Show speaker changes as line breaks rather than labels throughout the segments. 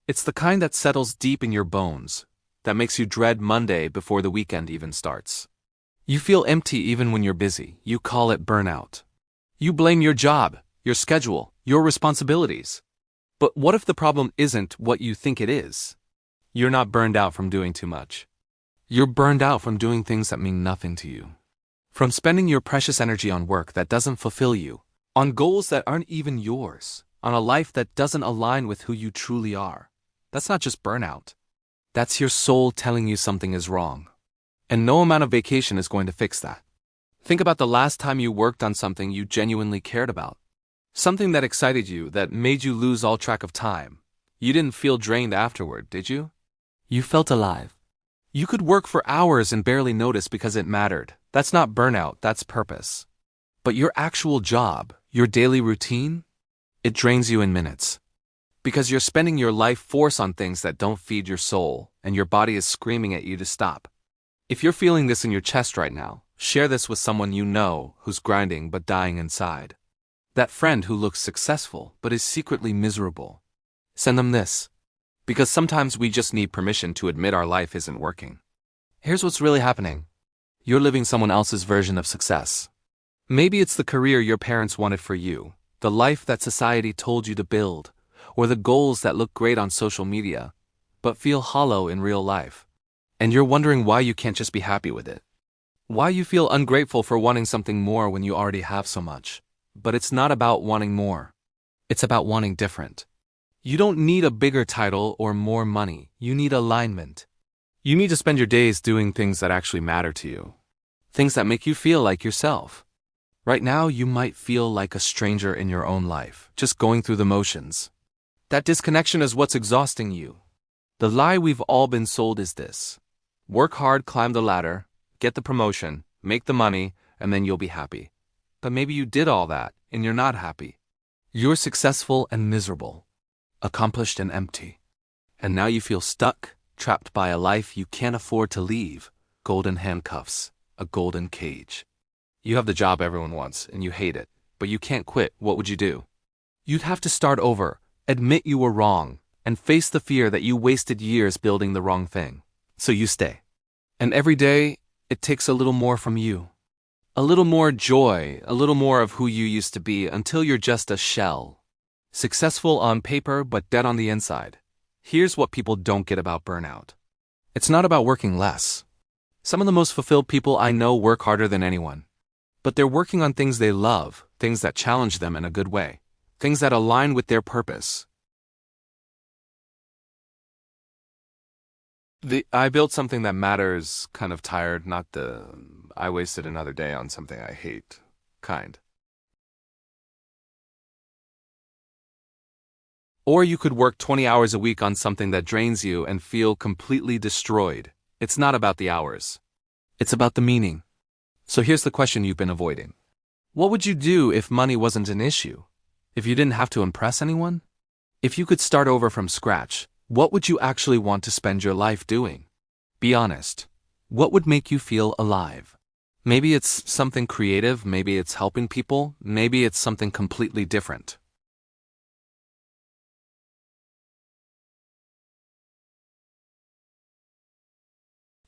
It's the kind that settles deep in your bones, that makes you dread Monday before the weekend even starts. You feel empty even when you're busy. You call it burnout. You blame your job, your schedule, your responsibilities. But what if the problem isn't what you think it is? You're not burned out from doing too much. You're burned out from doing things that mean nothing to you. From spending your precious energy on work that doesn't fulfill you, on goals that aren't even yours, on a life that doesn't align with who you truly are. That's not just burnout. That's your soul telling you something is wrong. And no amount of vacation is going to fix that. Think about the last time you worked on something you genuinely cared about. Something that excited you, that made you lose all track of time. You didn't feel drained afterward, did you? You felt alive. You could work for hours and barely notice because it mattered. That's not burnout, that's purpose. But your actual job, your daily routine, it drains you in minutes. Because you're spending your life force on things that don't feed your soul, and your body is screaming at you to stop. If you're feeling this in your chest right now, share this with someone you know who's grinding but dying inside. That friend who looks successful but is secretly miserable. Send them this. Because sometimes we just need permission to admit our life isn't working. Here's what's really happening. You're living someone else's version of success. Maybe it's the career your parents wanted for you, the life that society told you to build, or the goals that look great on social media, but feel hollow in real life. And you're wondering why you can't just be happy with it. Why you feel ungrateful for wanting something more when you already have so much. But it's not about wanting more. It's about wanting different. You don't need a bigger title or more money. You need alignment. You need to spend your days doing things that actually matter to you. Things that make you feel like yourself. Right now, you might feel like a stranger in your own life, just going through the motions. That disconnection is what's exhausting you. The lie we've all been sold is this. Work hard, climb the ladder, get the promotion, make the money, and then you'll be happy. But maybe you did all that, and you're not happy. You're successful and miserable, accomplished and empty. And now you feel stuck, trapped by a life you can't afford to leave, golden handcuffs, a golden cage. You have the job everyone wants, and you hate it, but you can't quit. What would you do? You'd have to start over, admit you were wrong, and face the fear that you wasted years building the wrong thing. So you stay. And every day, it takes a little more from you. A little more joy, a little more of who you used to be until you're just a shell. Successful on paper, but dead on the inside. Here's what people don't get about burnout. It's not about working less. Some of the most fulfilled people I know work harder than anyone. But they're working on things they love, things that challenge them in a good way, things that align with their purpose. I built something that matters kind of tired, not the I wasted another day on something I hate kind. Or you could work 20 hours a week on something that drains you and feel completely destroyed. It's not about the hours. It's about the meaning. So here's the question you've been avoiding. What would you do if money wasn't an issue? If you didn't have to impress anyone? If you could start over from scratch, what would you actually want to spend your life doing? Be honest. What would make you feel alive? Maybe it's something creative, maybe it's helping people, maybe it's something completely different.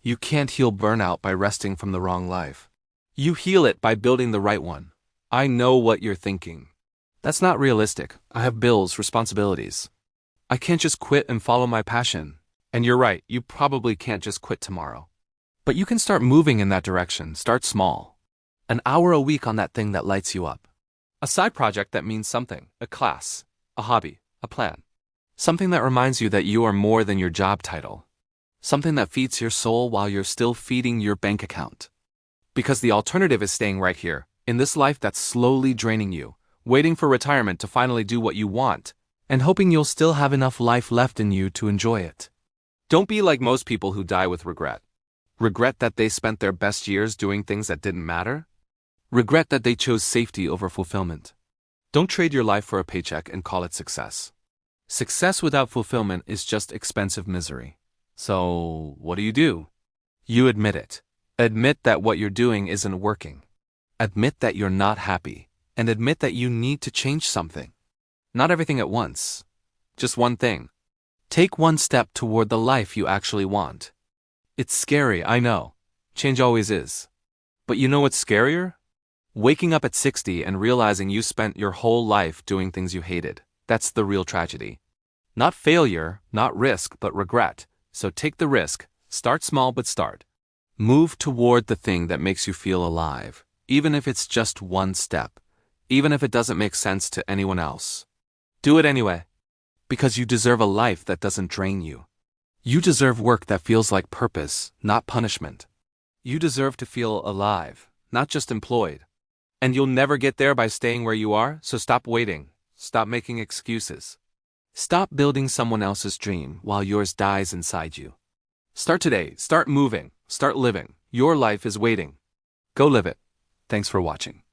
You can't heal burnout by resting from the wrong life. You heal it by building the right one. I know what you're thinking. That's not realistic. I have bills, responsibilities. I can't just quit and follow my passion. And you're right, you probably can't just quit tomorrow. But you can start moving in that direction. Start small. An hour a week on that thing that lights you up. A side project that means something. A class. A hobby. A plan. Something that reminds you that you are more than your job title. Something that feeds your soul while you're still feeding your bank account. Because the alternative is staying right here, in this life that's slowly draining you, waiting for retirement to finally do what you want, and hoping you'll still have enough life left in you to enjoy it. Don't be like most people who die with regret. Regret that they spent their best years doing things that didn't matter? Regret that they chose safety over fulfillment. Don't trade your life for a paycheck and call it success. Success without fulfillment is just expensive misery. So, what do? You admit it. Admit that what you're doing isn't working. Admit that you're not happy. And admit that you need to change something. Not everything at once. Just one thing. Take one step toward the life you actually want. It's scary, I know. Change always is. But you know what's scarier? Waking up at 60 and realizing you spent your whole life doing things you hated. That's the real tragedy. Not failure, not risk, but regret. So take the risk. Start small, but start. Move toward the thing that makes you feel alive, even if it's just one step, even if it doesn't make sense to anyone else. Do it anyway. Because you deserve a life that doesn't drain you. You deserve work that feels like purpose, not punishment. You deserve to feel alive, not just employed. And you'll never get there by staying where you are, so stop waiting. Stop making excuses. Stop building someone else's dream while yours dies inside you. Start today. Start moving. Start living. Your life is waiting. Go live it. Thanks for watching.